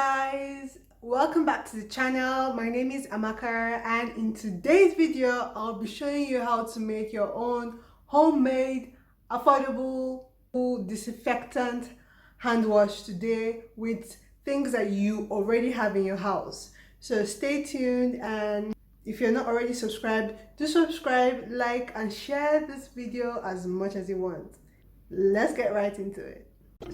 guys, welcome back to the channel. My name is Amaka, and in today's video I'll be showing you how to make your own homemade affordable disinfectant hand wash today with things that you already have in your house. So stay tuned, and if you're not already subscribed, do subscribe, like and share this video as much as you want. Let's get right into it.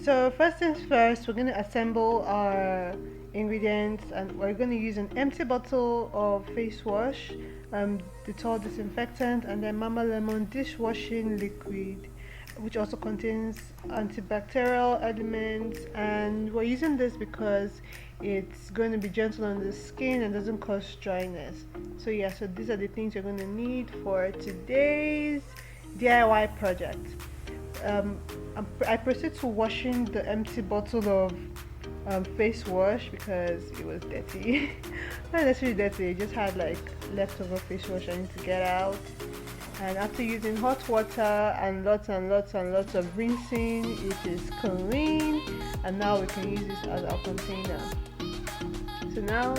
So first things first, we're going to assemble our ingredients, and we're going to use an empty bottle of face wash, Dettol disinfectant, and then Mama Lemon dishwashing liquid, which also contains antibacterial elements. And we're using this because it's going to be gentle on the skin and doesn't cause dryness. So yeah, so these are the things you're going to need for today's DIY project. I proceed to washing the empty bottle of face wash because it was dirty. Not necessarily dirty, it just had like leftover face wash I need to get out. And after using hot water and lots of rinsing, it is clean, and now we can use this as our container. So now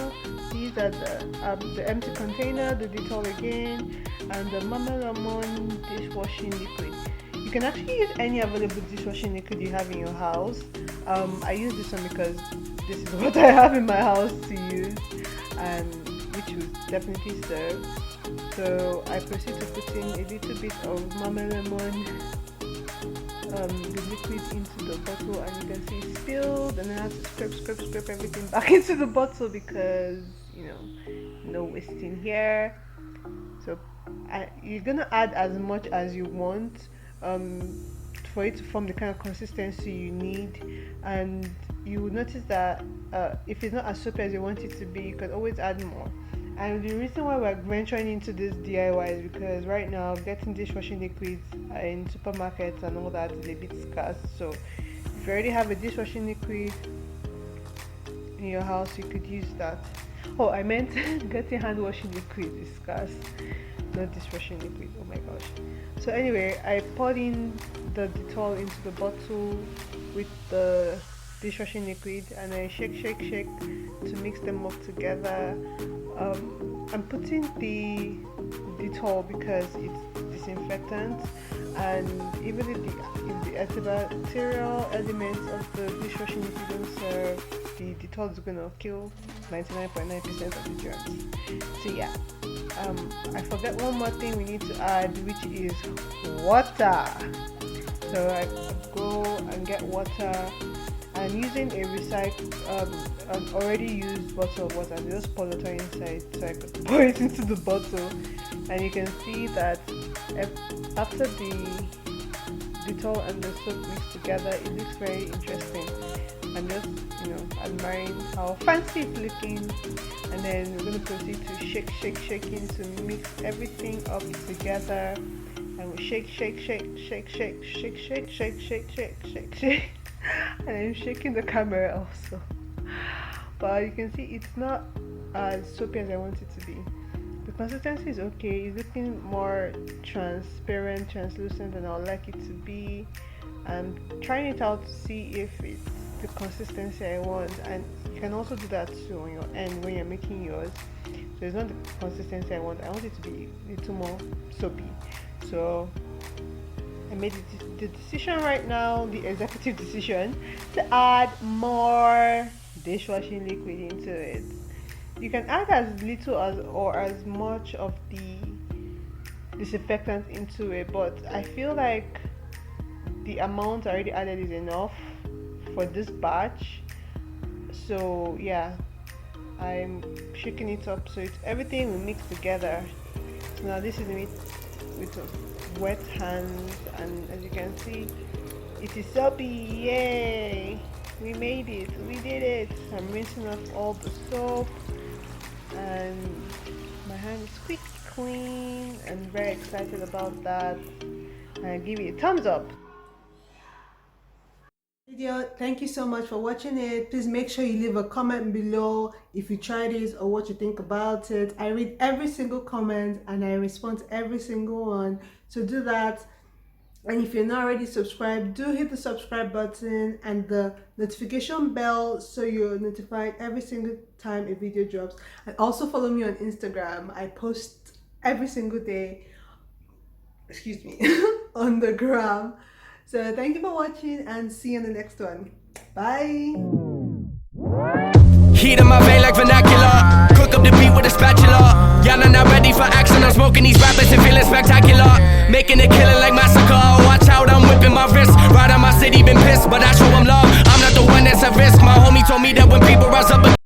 these are the empty container, the Dettol again, and the Mama Lemon dishwashing liquid. You can actually use any available dishwashing liquid you have in your house. I use this one because this is what I have in my house to use, and which will definitely serve. So I proceed to put in a little bit of Mama Lemon, the liquid into the bottle, and you can see it's spilled, and I have to scrape everything back into the bottle because, you know, no wasting here. So you're gonna add as much as you want for it to form the kind of consistency you need, and you will notice that if it's not as soapy as you want it to be, you can always add more. And the reason why we're venturing into this DIY is because right now getting dishwashing liquids in supermarkets and all that is a bit scarce. So if you already have a dishwashing liquid in your house, you could use that. Oh, I meant getting hand washing liquid is scarce, not dishwashing liquid. Oh my gosh. So anyway, I poured in the Dettol into the bottle with the dishwashing liquid, and I shake to mix them up together. I'm putting the Dettol because it's disinfectant, and even if the antibacterial elements of the dishwashing liquid don't serve, the Dettol is gonna kill 99.9% of the germs. So yeah, I forgot one more thing we need to add, which is water. So I go and get water. I'm using a an already used bottle of water. I just pour water inside so I could pour it into the bottle, and you can see that after the Dettol and the soap mix together, it looks very interesting. I'm just, admiring how fancy it's looking, and then we're going to proceed to shaking to mix everything up together, and we shake, and I'm shaking the camera also. But you can see it's not as soapy as I want it to be. The consistency is okay. It's looking more transparent, translucent than I would like it to be. I'm trying it out to see if it's the consistency I want, and you can also do that too on your end when you're making yours. So it's not the consistency I want it to be a little more soapy. So I made the decision right now, the executive decision, to add more dishwashing liquid into it. You can add as little as or as much of the disinfectant into it, but I feel like the amount already added is enough for this batch. So yeah, I'm shaking it up so everything will mix together. So now this is me with wet hands, and as you can see, it is soapy. Yay, we made it, we did it. I'm rinsing off all the soap, and my hand is squeaky clean, and very excited about that, and I give it a thumbs up. Video, thank you so much for watching it. Please make sure you leave a comment below if you tried this or what you think about it. I read every single comment and I respond to every single one, so do that. And if you're not already subscribed, do hit the subscribe button and the notification bell so you're notified every single time a video drops. And also follow me on Instagram. I post every single day, excuse me, on the gram. So thank you for watching and see you in the next one. Bye. Heat in my vein like vernacular. Cook up the beat with a spatula. Y'all are not ready for action. I'm smoking these rappers and feeling spectacular. Making a killing like massacre. Watch out, I'm whipping my wrist. Right on my city, been pissed, but I show them love. I'm not the one that's at risk. My homie told me that when people rise up